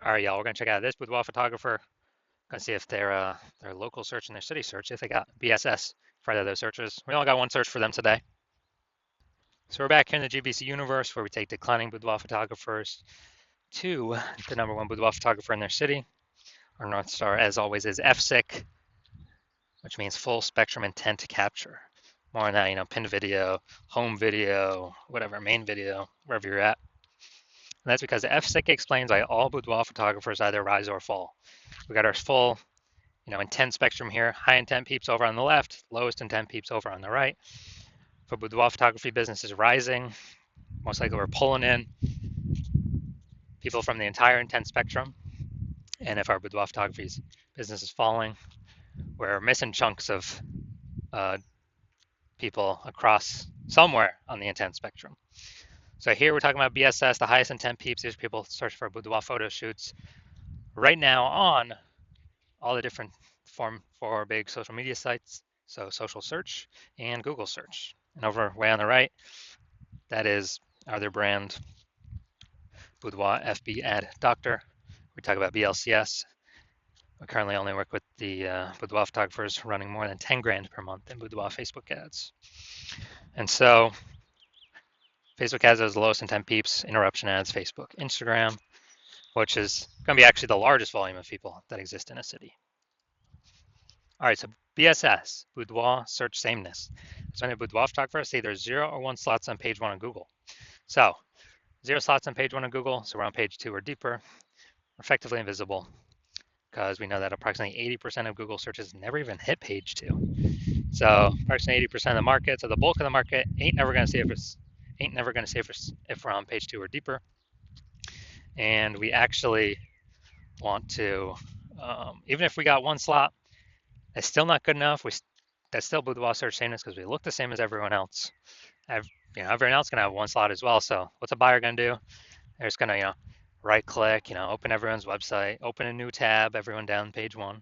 All right, y'all, we're gonna check out this boudoir photographer. Gonna see if their local search and their city search, if they got BSS for either of those searches. We only got one search for them today. So we're back here in the GBC universe where we take declining boudoir photographers to the number one boudoir photographer in their city. Our North Star, as always, is FSIC, which means full spectrum intent capture. More on that, pinned video, home video, whatever, main video, wherever you're at. And that's because FSIC explains why all boudoir photographers either rise or fall. We got our full intent spectrum here. High intent peeps over on the left, lowest intent peeps over on the right. For boudoir photography business is rising, most likely we're pulling in people from the entire intent spectrum. And if our boudoir photography business is falling, we're missing chunks of people across somewhere on the intent spectrum. So here we're talking about BSS, the highest intent peeps. These people search for boudoir photo shoots right now on all the different four big social media sites. So social search and Google search. And over way on the right, that is our other brand, Boudoir FB Ad Doctor. We talk about BLCS. We currently only work with the boudoir photographers running more than 10 grand per month in boudoir Facebook ads. And so Facebook ads has the lowest intent peeps, interruption ads, Facebook, Instagram, which is going to be actually the largest volume of people that exist in a city. All right, so BSS, boudoir search sameness. So when a boudoir photographer, say there's 0 or 1 slots on page 1 on Google. So 0 slots on page 1 on Google, so we're on page 2 or deeper, effectively invisible, because we know that approximately 80% of Google searches never even hit page 2. So approximately 80% of the market, so the bulk of the market ain't never going to see if we're on page 2 or deeper. And we actually want to, even if we got 1 slot, it's still not good enough. That's still boudoir search sameness because we look the same as everyone else. Everyone else can have 1 slot as well. So what's a buyer going to do? They're just going to, right click, open everyone's website, open a new tab, everyone down page 1.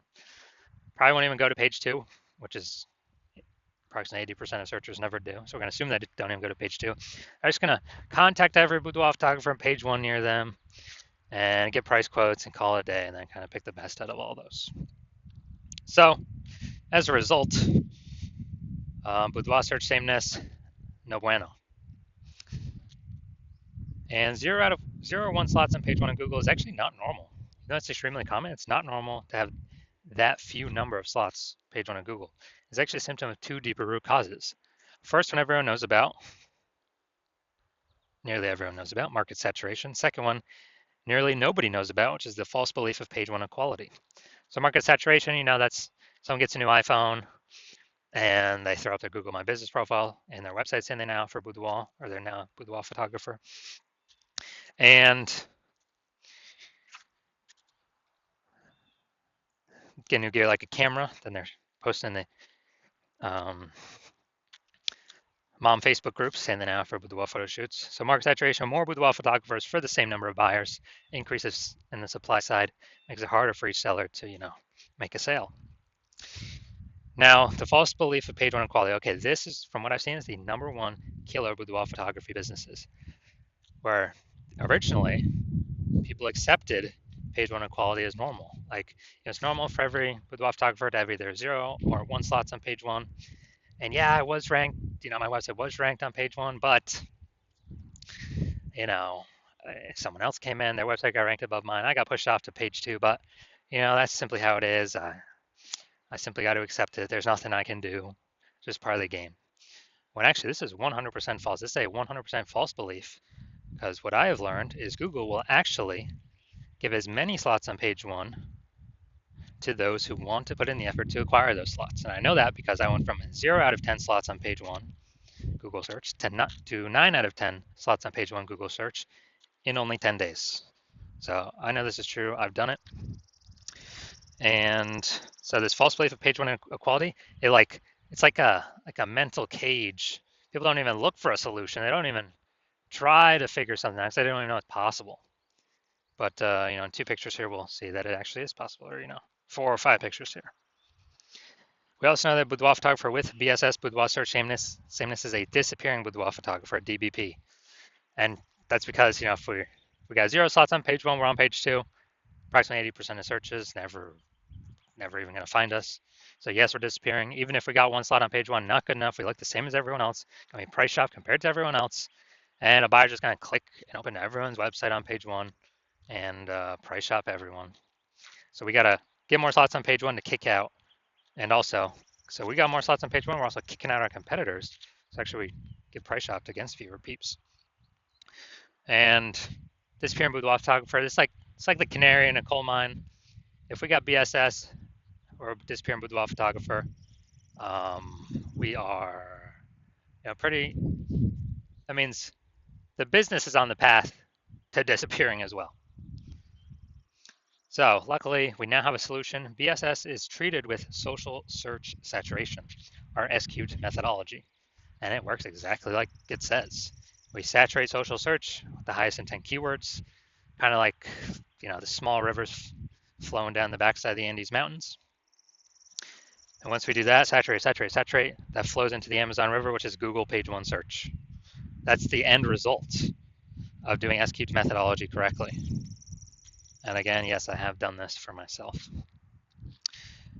Probably won't even go to page 2, which is approximately 80% of searchers never do. So we're going to assume that they don't even go to page 2. They're just going to contact every boudoir photographer on page 1 near them and get price quotes and call it a day, and then kind of pick the best out of all those. So as a result, boudoir search sameness, no bueno. And 0 or 1 slots on page 1 on Google is actually not normal. That's extremely common. It's not normal to have that few number of slots page 1 on Google. It's actually a symptom of 2 deeper root causes. First one everyone knows about, nearly everyone knows about, market saturation. Second one, nearly nobody knows about, which is the false belief of page 1 equality. So market saturation, that's someone gets a new iPhone and they throw up their Google My Business profile and their website saying they're now for boudoir, or they're now a boudoir photographer. And get new gear like a camera, then they're posting the mom Facebook groups saying they're now for boudoir photo shoots. So market saturation, more boudoir photographers for the same number of buyers, increases in the supply side, makes it harder for each seller to, make a sale. Now, the false belief of page 1 equality. Okay, this is, from what I've seen, is the number 1 killer boudoir photography businesses, where originally people accepted page 1 equality as normal. Like, it's normal for every boudoir photographer to have either 0 or 1 slots on page 1. And yeah, I was ranked, my website was ranked on page 1, but, someone else came in, their website got ranked above mine. I got pushed off to page 2, but, that's simply how it is. I simply got to accept it. There's nothing I can do. It's just part of the game. When actually, this is 100% false. This is a 100% false belief, because what I have learned is Google will actually give as many slots on page 1 to those who want to put in the effort to acquire those slots. And I know that because I went from 0 out of 10 slots on page 1 Google search to 9 out of 10 slots on page 1 Google search in only 10 days. So I know this is true. I've done it. And so this false belief of page 1 equality, it's like a mental cage. People don't even look for a solution. They don't even try to figure something out because they don't even know it's possible. But in 2 pictures here, we'll see that it actually is possible, or 4 or 5 pictures here. We also know that boudoir photographer with BSS, boudoir search sameness is a disappearing boudoir photographer, DBP. And that's because, if we got 0 slots on page 1, we're on page 2. approximately 80% of searches never even going to find us. So yes, we're disappearing. Even if we got one slot on page one, not good enough. We look the same as everyone else. Going to be price shop compared to everyone else. And a buyer's just going to click and open everyone's website on page one and price shop everyone. So we got to get more slots on page one to kick out. And also, so we got more slots on page one. We're also kicking out our competitors. So actually, we get price shopped against fewer peeps. And disappearing boudoir photographer, it's like the canary in a coal mine. If we got BSS or disappearing boudoir photographer, we are, pretty. That means the business is on the path to disappearing as well. So luckily, we now have a solution. BSS is treated with social search saturation, our SQ'd methodology, and it works exactly like it says. We saturate social search with the highest intent keywords, kind of like, the small rivers flowing down the backside of the Andes Mountains. And once we do that, saturate, that flows into the Amazon River, which is Google page one search. That's the end result of doing SQ'd methodology correctly. And again, yes, I have done this for myself.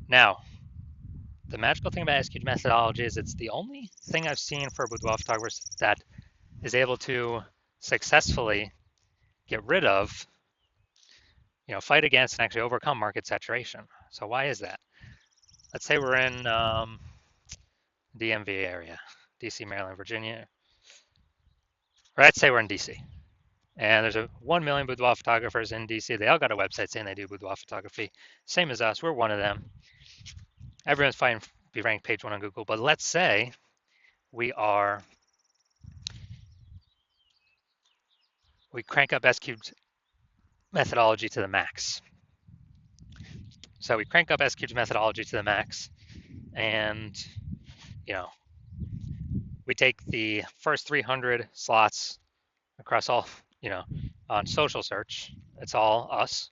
Now, the magical thing about SQ'd methodology is it's the only thing I've seen for boudoir photographers that is able to successfully get rid of, fight against and actually overcome market saturation. So why is that? Let's say we're in DMV area, DC, Maryland, Virginia. Or let's say we're in DC. And there's 1 million boudoir photographers in DC. They all got a website saying they do boudoir photography. Same as us, we're one of them. Everyone's fighting to be ranked page one on Google. But let's say we crank up SQ'd methodology to the max. So we crank up SQ'd methodology to the max, and we take the first 300 slots across all, on social search. It's all us.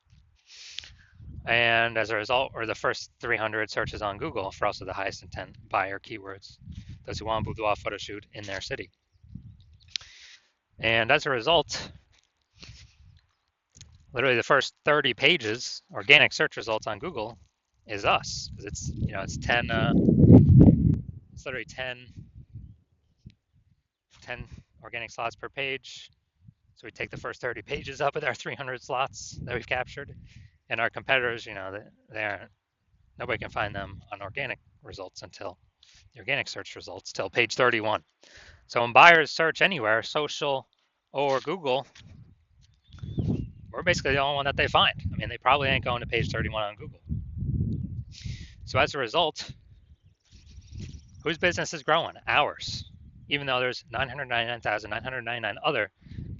And as a result, or the first 300 searches on Google for also the highest intent buyer keywords, those who want boudoir photo shoot in their city. And as a result, literally the first 30 pages, organic search results on Google, is us. It's, it's 10, it's literally 10 organic slots per page. So we take the first 30 pages up with our 300 slots that we've captured. And our competitors, nobody can find them on organic results until the organic search results till page 31. So when buyers search anywhere, social or Google, we're basically the only one that they find. I mean, they probably ain't going to page 31 on Google. So as a result, whose business is growing? Ours. Even though there's 999,999 other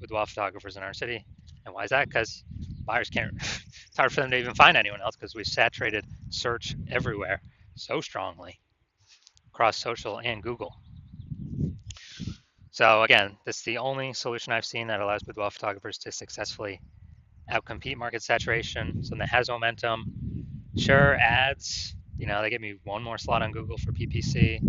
boudoir photographers in our city. And why is that? Because buyers can't, it's hard for them to even find anyone else because we saturated search everywhere so strongly across social and Google. So again, this is the only solution I've seen that allows boudoir photographers to successfully outcompete market saturation. Something that has momentum. Sure, ads, they give me one more slot on Google for PPC,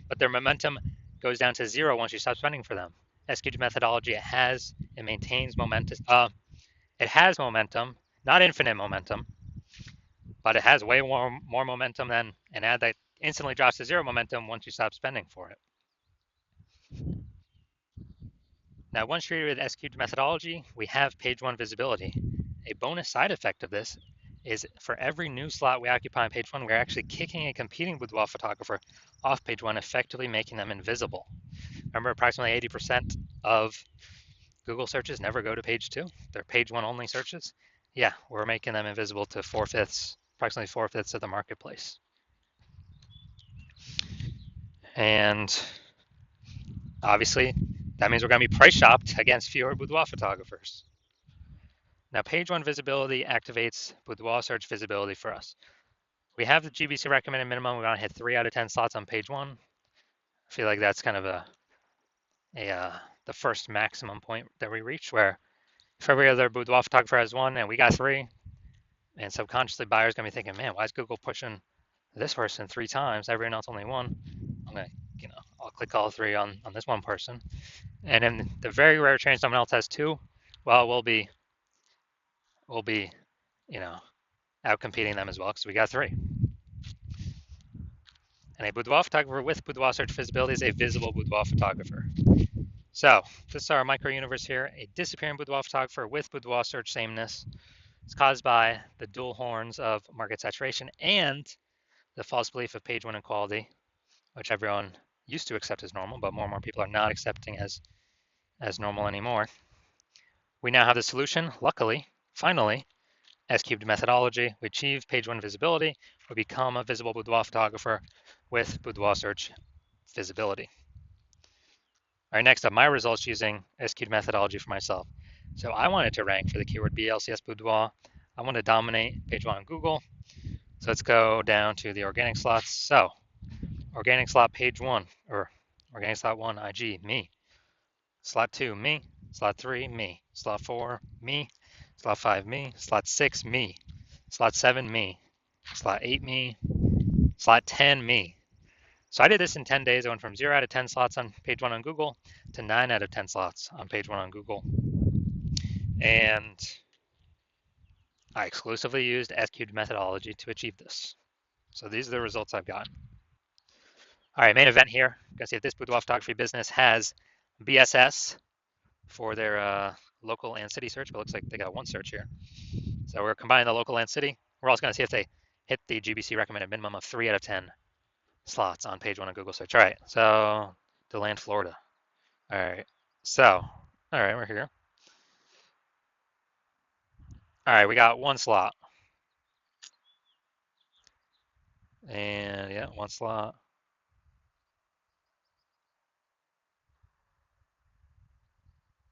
but their momentum goes down to zero once you stop spending for them. SQ'd methodology, it maintains momentum. It has momentum, not infinite momentum, but it has way more momentum than an ad that instantly drops to zero momentum once you stop spending for it. Now, once treated with SQ'd methodology, we have page one visibility. A bonus side effect of this is for every new slot we occupy on page one, we're actually kicking a competing boudoir photographer off page one, effectively making them invisible. Remember, approximately 80% of Google searches never go to page two. They're page one only searches. Yeah, we're making them invisible to approximately 4/5 of the marketplace. And obviously, that means we're going to be price shopped against fewer boudoir photographers. Now, page one visibility activates boudoir search visibility for us. We have the GBC recommended minimum. We want to hit 3 out of 10 slots on page one. I feel like that's kind of the first maximum point that we reach, where if every other boudoir photographer has 1 and we got 3, and subconsciously buyers gonna be thinking, man, why is Google pushing this person 3 times? Everyone else only 1. I'm gonna, I'll click all 3 on this one person. And in the very rare chance someone else has 2, well, we'll be you know, outcompeting them as well because we got 3. And a boudoir photographer with boudoir search visibility is a visible boudoir photographer. So this is our micro universe here. A disappearing boudoir photographer with boudoir search sameness is caused by the dual horns of market saturation and the false belief of page 1 equality, which everyone used to accept as normal, but more and more people are not accepting as normal anymore. We now have the solution, luckily, finally, S-cubed methodology. We achieve page 1 visibility. We become a visible boudoir photographer with boudoir search visibility. All right, next up, my results using S-cubed methodology for myself. So I wanted to rank for the keyword BLCS boudoir. I want to dominate page 1 on Google. So let's go down to the organic slots. So organic slot page 1, or organic slot 1, IG, me. Slot 2, me. Slot 3, me. Slot 4, me. Slot 5, me. Slot 6, me. Slot 7, me. Slot 8, me. Slot 10, me. So I did this in 10 days. I went from 0 out of 10 slots on page 1 on Google to 9 out of 10 slots on page 1 on Google. And I exclusively used S-cubed methodology to achieve this. So these are the results I've gotten. All right, main event here. You can see if this boudoir photography business has BSS for their local and city search, but it looks like they got one search here. So we're combining the local and city. We're also going to see if they hit the GBC recommended minimum of 3 out of 10 slots on page 1 of Google search. All right, so DeLand, Florida. All right, so, all right, we're here. All right, we got one slot. And yeah, one slot.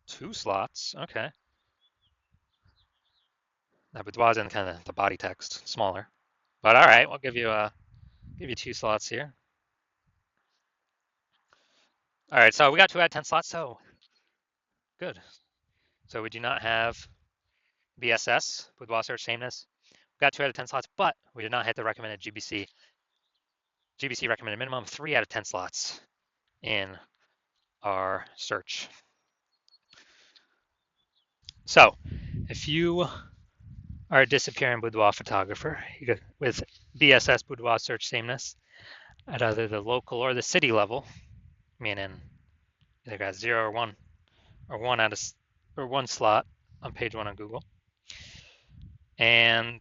Two slots, okay. That boudoir's in kind of the body text, smaller. But all right, we'll give you 2 slots here. All right, so we got 2 out of 10 slots, so good. So we do not have BSS, boudoir search sameness. We got 2 out of 10 slots, but we did not hit the recommended GBC recommended minimum, 3 out of 10 slots in our search. So if you are a disappearing boudoir photographer with BSS, boudoir search sameness, at either the local or the city level, meaning either got 0 or 1, or 1 slot on page 1 on Google, and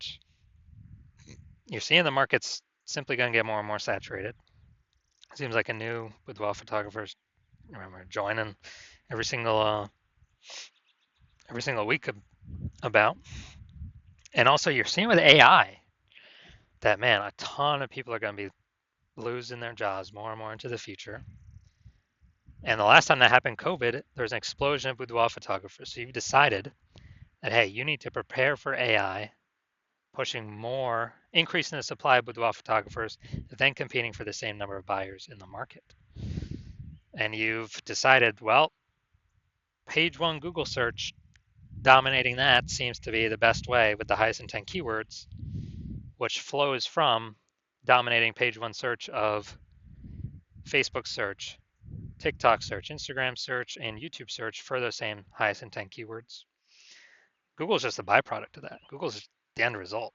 you're seeing the market's simply going to get more and more saturated. It seems like a new boudoir photographers, remember, joining every single week about. And also you're seeing with AI that, man, a ton of people are going to be losing their jobs more and more into the future. And the last time that happened, COVID, there was an explosion of boudoir photographers. So you've decided that, hey, you need to prepare for AI, pushing more, increasing the supply of boudoir photographers, then competing for the same number of buyers in the market. And you've decided, well, page 1 Google search, dominating that seems to be the best way with the highest intent keywords, which flows from dominating page 1 search of Facebook search, TikTok search, Instagram search, and YouTube search for those same highest intent keywords. Google's just a byproduct of that. Google's the end result.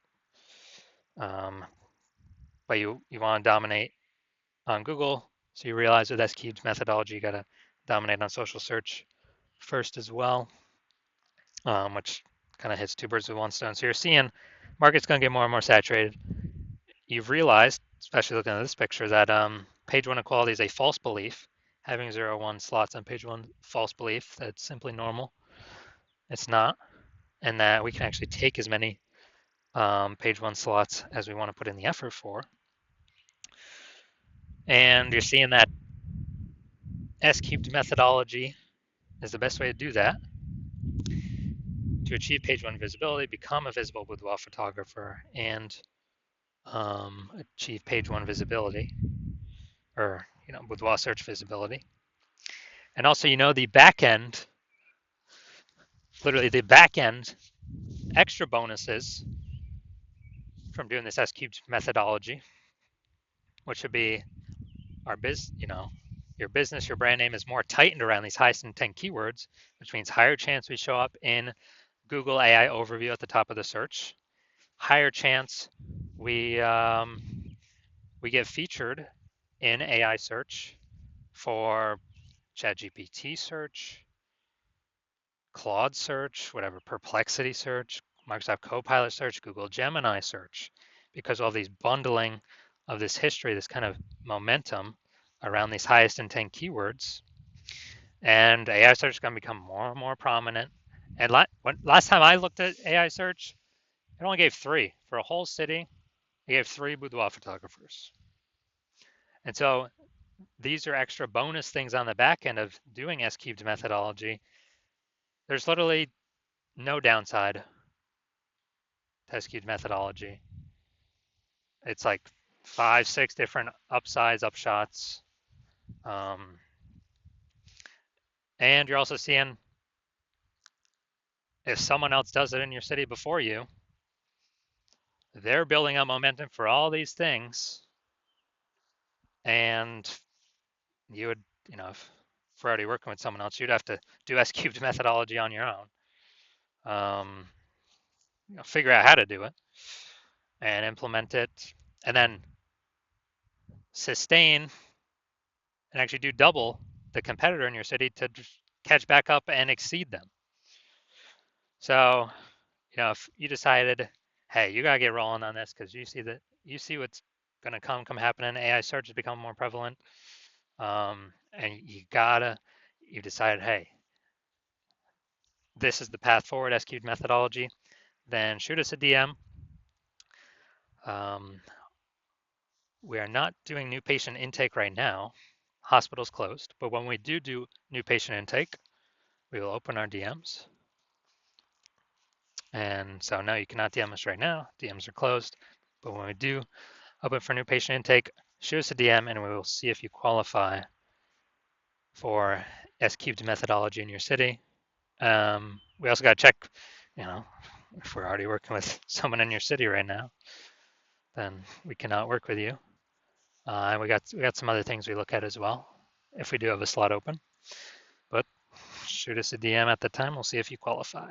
But you want to dominate on Google, so you realize with S-cubed methodology, you got to dominate on social search first as well, which kind of hits 2 birds with 1 stone. So you're seeing market's going to get more and more saturated. You've realized, especially looking at this picture, that page 1 equality is a false belief. Having 0, 1 slots on page 1, false belief. That's simply normal. It's not. And that we can actually take as many page 1 slots as we want to put in the effort for. And you're seeing that S-cubed methodology is the best way to do that. To achieve page 1 visibility, become a visible boudoir photographer, and achieve page 1 visibility, or boudoir search visibility. And also, the back end, literally the back end extra bonuses from doing this S-cubed methodology, which would be our your business, your brand name is more tightened around these highest intent keywords, which means higher chance we show up in Google AI overview at the top of the search. higher chance we get featured in AI search for ChatGPT search, Claude search, whatever, Perplexity search, Microsoft Copilot search, Google Gemini search, because all these bundling of this history, this kind of momentum around these highest intent keywords. And AI search is going to become more and more prominent. And last time I looked at AI search, it only gave 3 for a whole city. It gave 3 boudoir photographers. And so these are extra bonus things on the back end of doing S cubed methodology. There's literally no downside to S cubed methodology. It's like 5, 6 different upsides, upshots. And you're also seeing if someone else does it in your city before you, they're building up momentum for all these things. And you would, if we're already working with someone else, you'd have to do S cubed methodology on your own. Figure out how to do it and implement it, and then sustain and actually do double the competitor in your city to catch back up and exceed them. So, if you decided, hey, you gotta get rolling on this because you see what's gonna come happening. AI search has become more prevalent, and you decided, hey, this is the path forward, S cubed methodology. Then shoot us a DM. We are not doing new patient intake right now. Hospital's closed, but when we do new patient intake, we will open our DMs. And so no, you cannot DM us right now. DMs are closed. But when we do open for new patient intake, shoot us a DM and we will see if you qualify for S cubed methodology in your city. We also got to check, if we're already working with someone in your city right now, then we cannot work with you. And we got some other things we look at as well if we do have a slot open. But shoot us a DM at the time. We'll see if you qualify.